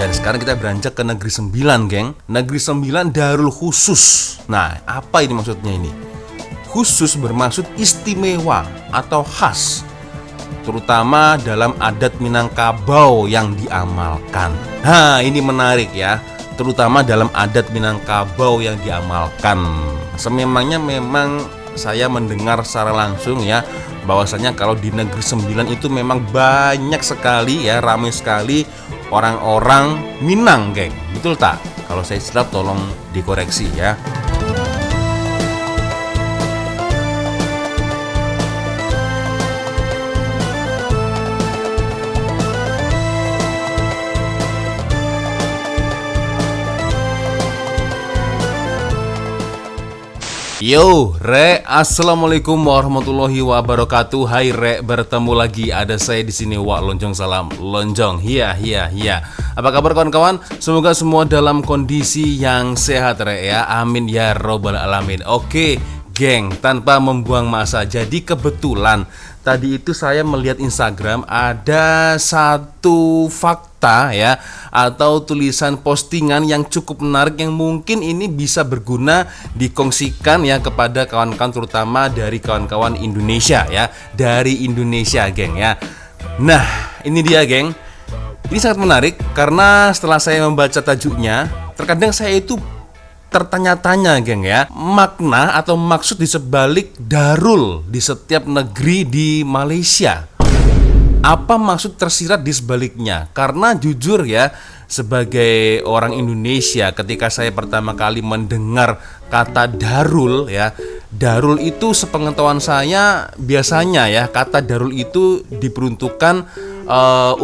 Dan sekarang kita beranjak ke Negeri Sembilan, geng. Negeri Sembilan Darul Khusus. Nah, apa ini maksudnya ini? Khusus bermaksud istimewa atau khas, terutama dalam adat Minangkabau yang diamalkan. Nah, ini menarik ya, terutama dalam adat Minangkabau yang diamalkan. Sememangnya memang saya mendengar secara langsung ya, bahwasanya kalau di Negeri Sembilan itu memang banyak sekali ya, ramai sekali orang-orang Minang, geng. Betul tak? Kalau saya silap tolong dikoreksi ya. Yo, Re, assalamualaikum warahmatullahi wabarakatuh. Hai Re, bertemu lagi ada saya di sini. Wak Lonjong, salam Lonjong. Iya. Apa kabar kawan-kawan? Semoga semua dalam kondisi yang sehat, Re ya. Amin ya robbal alamin. Oke, geng, tanpa membuang masa. Jadi kebetulan tadi itu saya melihat Instagram ada satu fakta ya, atau tulisan postingan yang cukup menarik, yang mungkin ini bisa berguna dikongsikan ya kepada kawan-kawan, terutama dari kawan-kawan Indonesia ya, dari Indonesia, geng ya. Nah, ini dia, geng. Ini sangat menarik karena setelah saya membaca tajuknya, terkadang saya itu tertanya-tanya, geng ya, makna atau maksud di sebalik darul di setiap negeri di Malaysia. Apa maksud tersirat di sebaliknya? Karena jujur ya, sebagai orang Indonesia, ketika saya pertama kali mendengar kata darul ya, darul itu sepengetahuan saya biasanya ya, kata darul itu diperuntukkan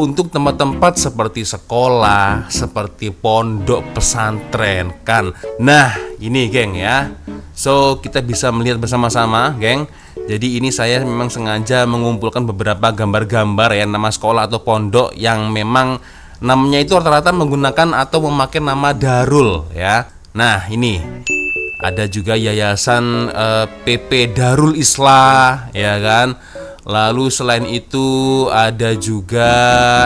untuk tempat-tempat seperti sekolah, seperti pondok pesantren kan. Nah, ini geng ya. So, kita bisa melihat bersama-sama, geng. Jadi ini saya memang sengaja mengumpulkan beberapa gambar-gambar ya, nama sekolah atau pondok yang memang namanya itu rata-rata menggunakan atau memakai nama darul ya. Nah, ini ada juga yayasan PP Darul Islah ya kan. Lalu selain itu ada juga,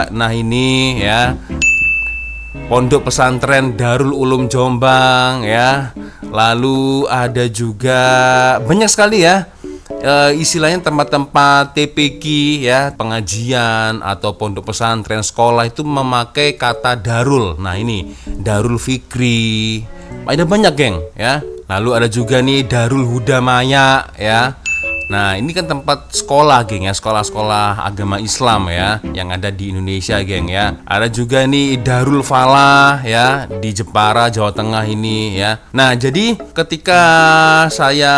nah ini ya, Pondok Pesantren Darul Ulum Jombang ya. Lalu ada juga banyak sekali ya, istilahnya tempat-tempat TPQ ya, pengajian atau pondok pesantren, sekolah itu memakai kata darul. Nah, ini Darul Fikri. Ada banyak, geng ya. Lalu ada juga nih Darul Hudamaya ya. Nah, ini kan tempat sekolah, geng ya, sekolah-sekolah agama Islam ya, yang ada di Indonesia, geng ya. Ada juga nih Darul Falah ya, di Jepara, Jawa Tengah ini ya. Nah, jadi ketika saya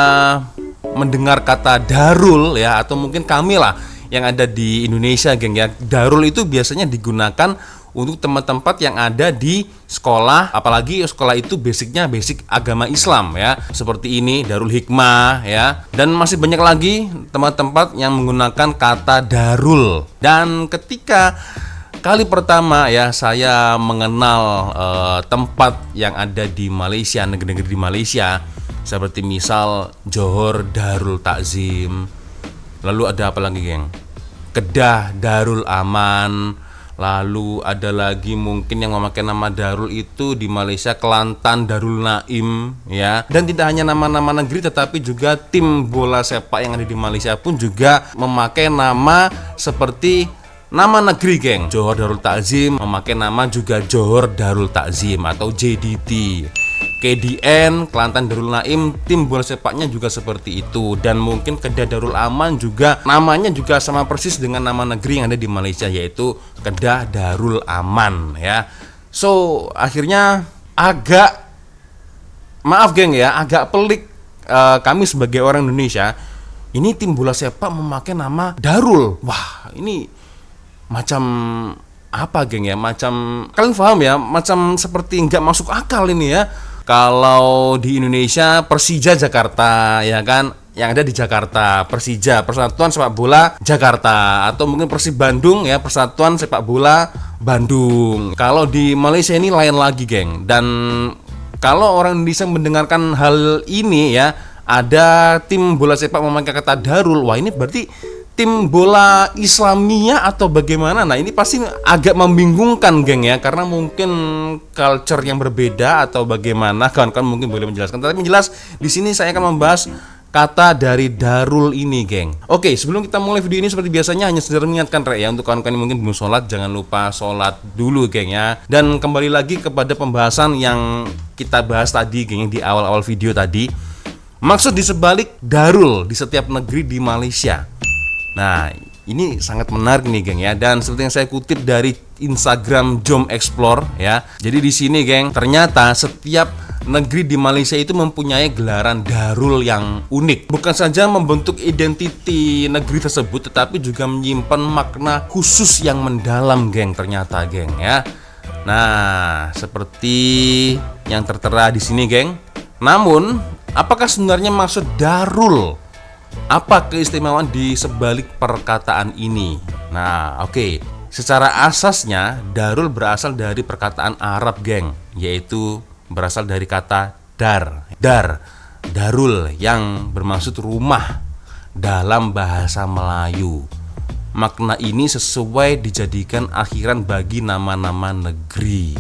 mendengar kata darul ya, atau mungkin kami lah yang ada di Indonesia, geng ya, darul itu biasanya digunakan untuk tempat-tempat yang ada di sekolah, apalagi sekolah itu basicnya basic agama Islam ya, seperti ini Darul Hikmah ya, dan masih banyak lagi tempat-tempat yang menggunakan kata darul. Dan ketika kali pertama ya saya mengenal tempat yang ada di Malaysia, negeri-negeri di Malaysia, seperti misal Johor Darul Takzim, lalu ada apa lagi, geng? Kedah Darul Aman. Lalu ada lagi mungkin yang memakai nama darul itu di Malaysia, Kelantan Darul Naim ya. Dan tidak hanya nama-nama negeri, tetapi juga tim bola sepak yang ada di Malaysia pun juga memakai nama seperti nama negeri, geng. Johor Darul Takzim memakai nama juga Johor Darul Takzim atau JDT. KDN Kelantan Darul Naim, tim bola sepaknya juga seperti itu. Dan mungkin Kedah Darul Aman juga namanya juga sama persis dengan nama negeri yang ada di Malaysia, yaitu Kedah Darul Aman ya. So, akhirnya agak, maaf geng ya, agak pelik kami sebagai orang Indonesia, ini tim bola sepak memakai nama Darul. Wah, ini macam apa, geng ya? Macam, kalian paham ya? Macam seperti nggak masuk akal ini ya. Kalau di Indonesia Persija Jakarta ya kan, yang ada di Jakarta, Persija, Persatuan Sepak Bola Jakarta, atau mungkin Persib Bandung ya, Persatuan Sepak Bola Bandung. Kalau di Malaysia ini lain lagi, geng. Dan kalau orang Indonesia mendengarkan hal ini ya, ada tim bola sepak memakai kata darul, wah ini berarti tim bola Islamiyah atau bagaimana? Nah, ini pasti agak membingungkan, geng ya, karena mungkin culture yang berbeda atau bagaimana. Kawan-kawan mungkin boleh menjelaskan. Tapi jelas di sini saya akan membahas kata dari darul ini, geng. Oke, sebelum kita mulai video ini seperti biasanya hanya sekedar mengingatkan ya, untuk kawan-kawan yang mungkin belum sholat, jangan lupa sholat dulu, geng ya. Dan kembali lagi kepada pembahasan yang kita bahas tadi, geng, di awal-awal video tadi. Maksud di sebalik darul di setiap negeri di Malaysia. Nah, ini sangat menarik nih, geng ya. Dan seperti yang saya kutip dari Instagram Jom Explore ya. Jadi di sini, geng, ternyata setiap negeri di Malaysia itu mempunyai gelaran darul yang unik. Bukan saja membentuk identiti negeri tersebut, tetapi juga menyimpan makna khusus yang mendalam, geng, ternyata, geng ya. Nah, seperti yang tertera di sini, geng. Namun, apakah sebenarnya maksud darul? Apa keistimewaan di sebalik perkataan ini? Nah, oke. Secara asasnya, darul berasal dari perkataan Arab, geng, yaitu berasal dari kata darul yang bermaksud rumah dalam bahasa Melayu. Makna ini sesuai dijadikan akhiran bagi nama-nama negeri.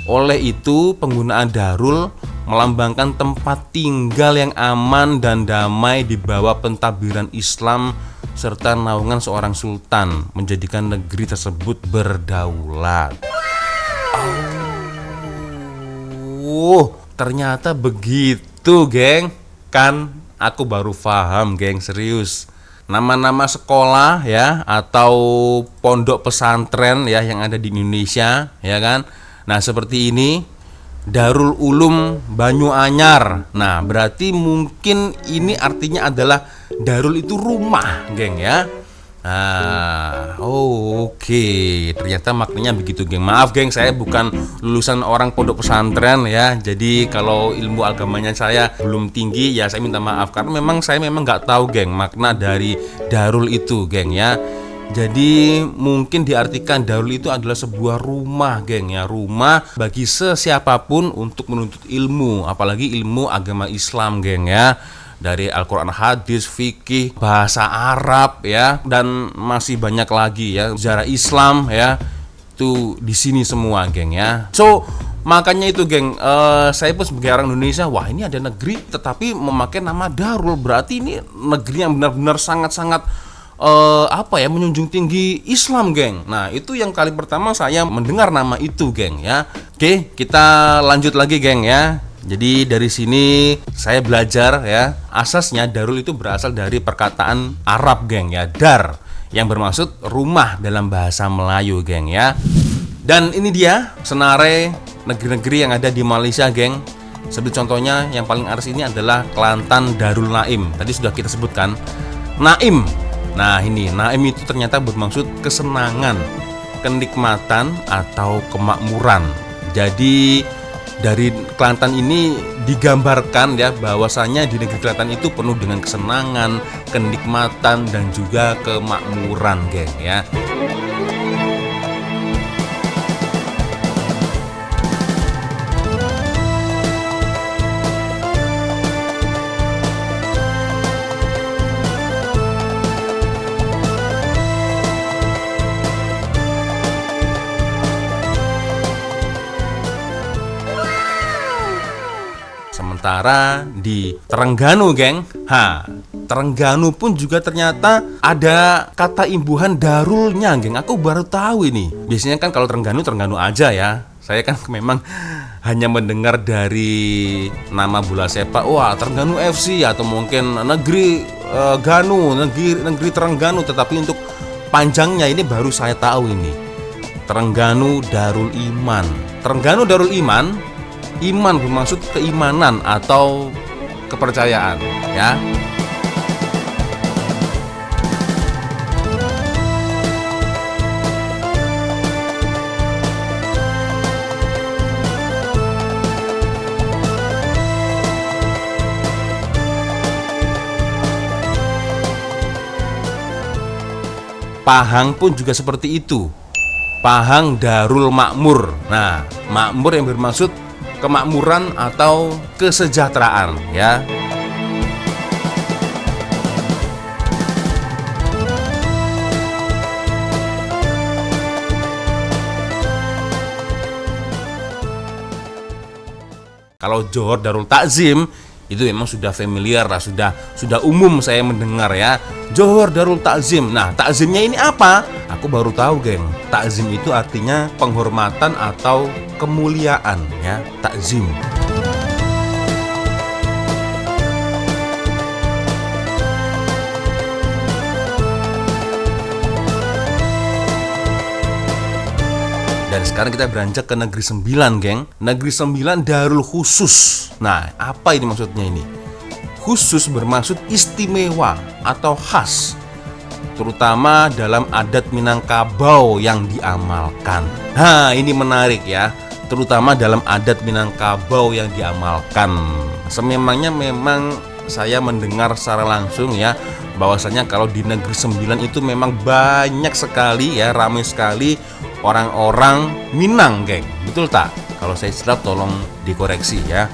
Oleh itu, penggunaan darul melambangkan tempat tinggal yang aman dan damai di bawah pentadbiran Islam serta naungan seorang sultan menjadikan negeri tersebut berdaulat. Oh, ternyata begitu, geng. Kan aku baru paham, geng, serius. Nama-nama sekolah ya atau pondok pesantren ya yang ada di Indonesia, ya kan? Nah, seperti ini. Darul Ulum Banyuanyar. Nah, berarti mungkin ini artinya adalah darul itu rumah, geng ya. Nah, oke. Ternyata maknanya begitu, geng. Maaf, geng, saya bukan lulusan orang pondok pesantren ya. Jadi kalau ilmu agamanya saya belum tinggi ya, saya minta maaf karena saya memang nggak tahu, geng, makna dari darul itu, geng ya. Jadi mungkin diartikan darul itu adalah sebuah rumah, geng ya, rumah bagi sesiapapun untuk menuntut ilmu, apalagi ilmu agama Islam, geng ya. Dari Al-Qur'an, hadis, fikih, bahasa Arab ya, dan masih banyak lagi ya, sejarah Islam ya. Itu di sini semua, geng ya. So, makanya itu, geng, saya pun sebagai orang Indonesia, wah, ini ada negeri tetapi memakai nama darul, berarti ini negeri yang benar-benar sangat-sangat menjunjung tinggi Islam, geng. Nah, itu yang kali pertama saya mendengar nama itu, geng ya. Oke, kita lanjut lagi, geng ya. Jadi dari sini saya belajar ya, asasnya darul itu berasal dari perkataan Arab, geng ya, dar, yang bermaksud rumah dalam bahasa Melayu, geng ya. Dan ini dia senare negeri-negeri yang ada di Malaysia, geng. Seperti contohnya yang paling atas ini adalah Kelantan Darul Naim. Tadi sudah kita sebutkan Naim. Nah, ini Naim itu ternyata bermaksud kesenangan, kenikmatan atau kemakmuran. Jadi dari Kelantan ini digambarkan ya bahwasanya di negeri Kelantan itu penuh dengan kesenangan, kenikmatan dan juga kemakmuran, geng ya. Sementara di Terengganu, geng, Terengganu pun juga ternyata ada kata imbuhan darulnya, geng. Aku baru tahu ini. Biasanya kan kalau Terengganu aja ya. Saya kan memang hanya mendengar dari nama bola sepak, wah, Terengganu FC atau mungkin negeri negeri Terengganu. Tetapi untuk panjangnya ini baru saya tahu ini. Terengganu Darul Iman. Terengganu Darul Iman. Iman bermaksud keimanan atau kepercayaan ya. Pahang pun juga seperti itu. Pahang Darul Makmur. Nah, makmur yang bermaksud kemakmuran atau kesejahteraan ya. Kalau Johor Darul Takzim itu memang sudah familiar lah, sudah umum saya mendengar ya. Johor Darul Takzim. Nah, takzimnya ini apa? Aku baru tahu, geng. Takzim itu artinya penghormatan atau kemuliaan ya, takzim. Dan sekarang kita beranjak ke Negeri Sembilan, geng. Negeri Sembilan Darul Khusus. Nah, apa ini maksudnya ini? Khusus bermaksud istimewa atau khas, terutama dalam adat Minangkabau yang diamalkan. Nah, ini menarik ya, terutama dalam adat Minangkabau yang diamalkan. Sememangnya memang saya mendengar secara langsung ya, bahwasanya kalau di Negeri Sembilan itu memang banyak sekali ya, ramai sekali orang-orang Minang, geng. Betul tak? Kalau saya silap tolong dikoreksi ya.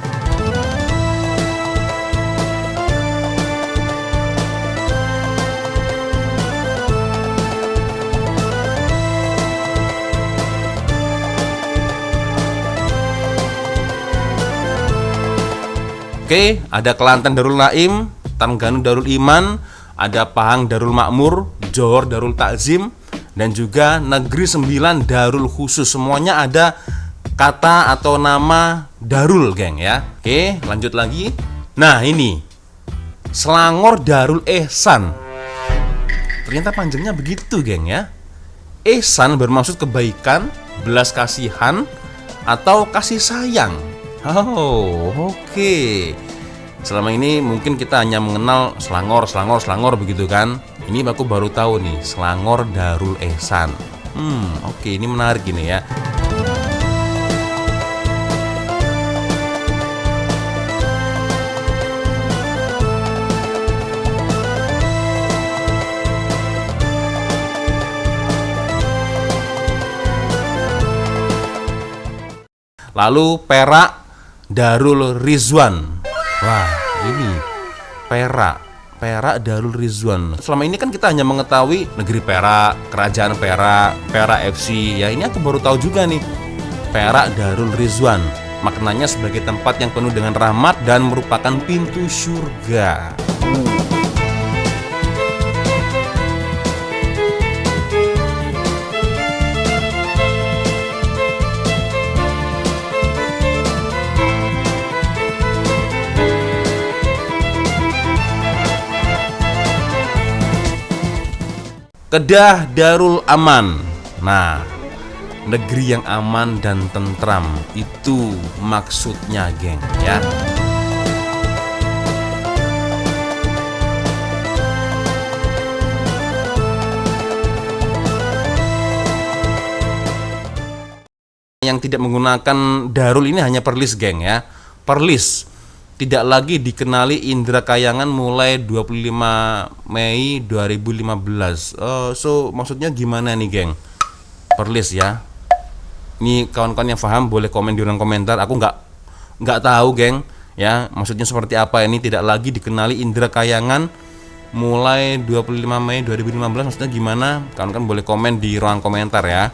Oke, ada Kelantan Darul Naim, Terengganu Darul Iman, ada Pahang Darul Makmur, Johor Darul Takzim, dan juga Negeri Sembilan Darul Khusus. Semuanya ada kata atau nama Darul, geng ya. Oke, lanjut lagi. Nah, ini Selangor Darul Ehsan. Ternyata panjangnya begitu, geng ya. Ehsan bermaksud kebaikan, belas kasihan, atau kasih sayang. Oh, oke. Selama ini mungkin kita hanya mengenal Selangor begitu kan. Ini aku baru tahu nih, Selangor Darul Ehsan. Oke, ini menarik ini ya. Lalu Perak Darul Rizwan. Wah, ini Perak Darul Rizwan. Selama ini kan kita hanya mengetahui negeri Perak, kerajaan Perak, Perak FC. Ya, ini aku baru tahu juga nih. Perak Darul Rizwan. Maknanya sebagai tempat yang penuh dengan rahmat dan merupakan pintu surga. Kedah Darul Aman. Nah, negeri yang aman dan tentram, itu maksudnya, geng ya. Yang tidak menggunakan Darul ini hanya Perlis, geng ya. Perlis tidak lagi dikenali Indra Kayangan mulai 25 Mei 2015. So maksudnya gimana nih, geng? Perlis ya. Ini kawan-kawan yang paham boleh komen di ruang komentar. Aku nggak tahu, geng. Ya, maksudnya seperti apa ini, tidak lagi dikenali Indra Kayangan mulai 25 Mei 2015. Maksudnya gimana? Kawan-kawan boleh komen di ruang komentar ya.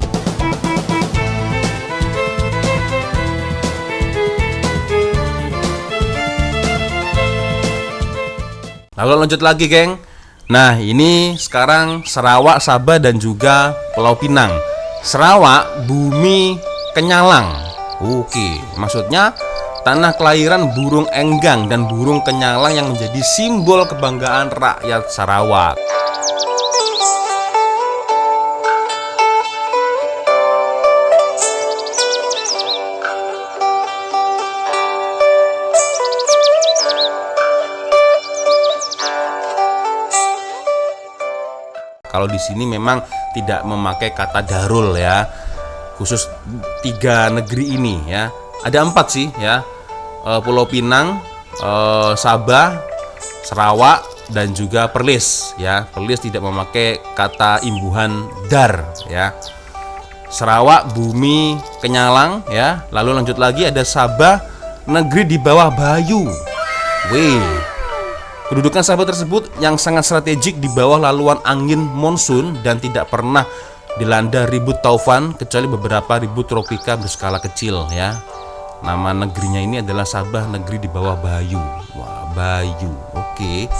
Lalu lanjut lagi, geng. Nah, ini sekarang Sarawak, Sabah, dan juga Pulau Pinang. Sarawak, bumi kenyalang. Oke, maksudnya tanah kelahiran burung enggang dan burung kenyalang yang menjadi simbol kebanggaan rakyat Sarawak. Kalau di sini memang tidak memakai kata Darul ya, khusus 3 negeri ini ya. Ada 4 sih ya, Pulau Pinang, Sabah, Sarawak, dan juga Perlis ya. Perlis tidak memakai kata imbuhan dar ya. Sarawak bumi kenyalang ya. Lalu lanjut lagi ada Sabah, negeri di bawah Bayu. Kedudukan Sabah tersebut yang sangat strategik di bawah laluan angin monsun dan tidak pernah dilanda ribut taufan kecuali beberapa ribut tropika berskala kecil ya. Nama negerinya ini adalah Sabah, negeri di bawah Bayu. Wah, Bayu. Oke.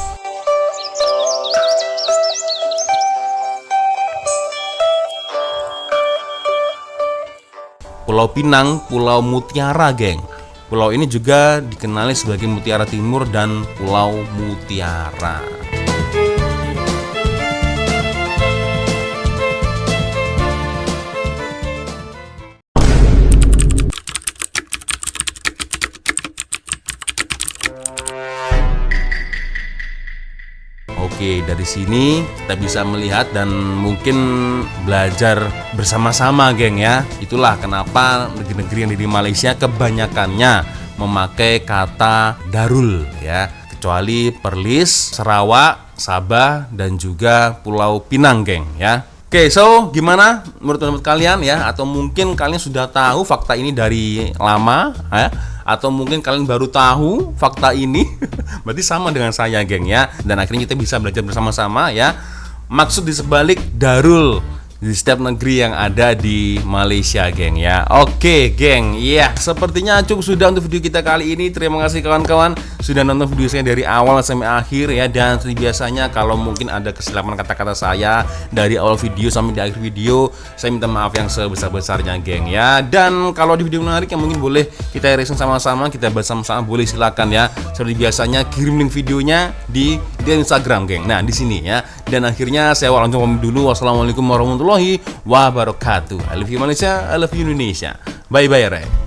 Pulau Pinang, Pulau Mutiara, geng. Pulau ini juga dikenali sebagai Mutiara Timur dan Pulau Mutiara. Oke, dari sini kita bisa melihat dan mungkin belajar bersama-sama, geng ya. Itulah kenapa negeri-negeri yang di Malaysia kebanyakannya memakai kata darul ya, kecuali Perlis, Sarawak, Sabah dan juga Pulau Pinang, geng ya. Oke, so gimana menurut teman-teman kalian ya? Atau mungkin kalian sudah tahu fakta ini dari lama ya? Atau mungkin kalian baru tahu fakta ini? Berarti sama dengan saya, geng ya. Dan akhirnya kita bisa belajar bersama-sama ya. Maksud di sebalik darul di setiap negeri yang ada di Malaysia, geng ya. Oke, geng. Iya, sepertinya cukup sudah untuk video kita kali ini. Terima kasih kawan-kawan sudah nonton video saya dari awal sampai akhir ya. Dan seperti biasanya kalau mungkin ada kesilapan kata-kata saya dari awal video sampai di akhir video, saya minta maaf yang sebesar-besarnya, geng ya. Dan kalau di video menarik yang mungkin boleh kita reaction sama-sama, kita bahas sama-sama, boleh silakan ya. Seperti biasanya kirim link videonya di Instagram, geng. Nah, di sini ya. Dan akhirnya saya langsung pamit dulu. Wassalamualaikum warahmatullahi wabarakatuh. I love you Malaysia, I love you Indonesia. Bye bye, Re.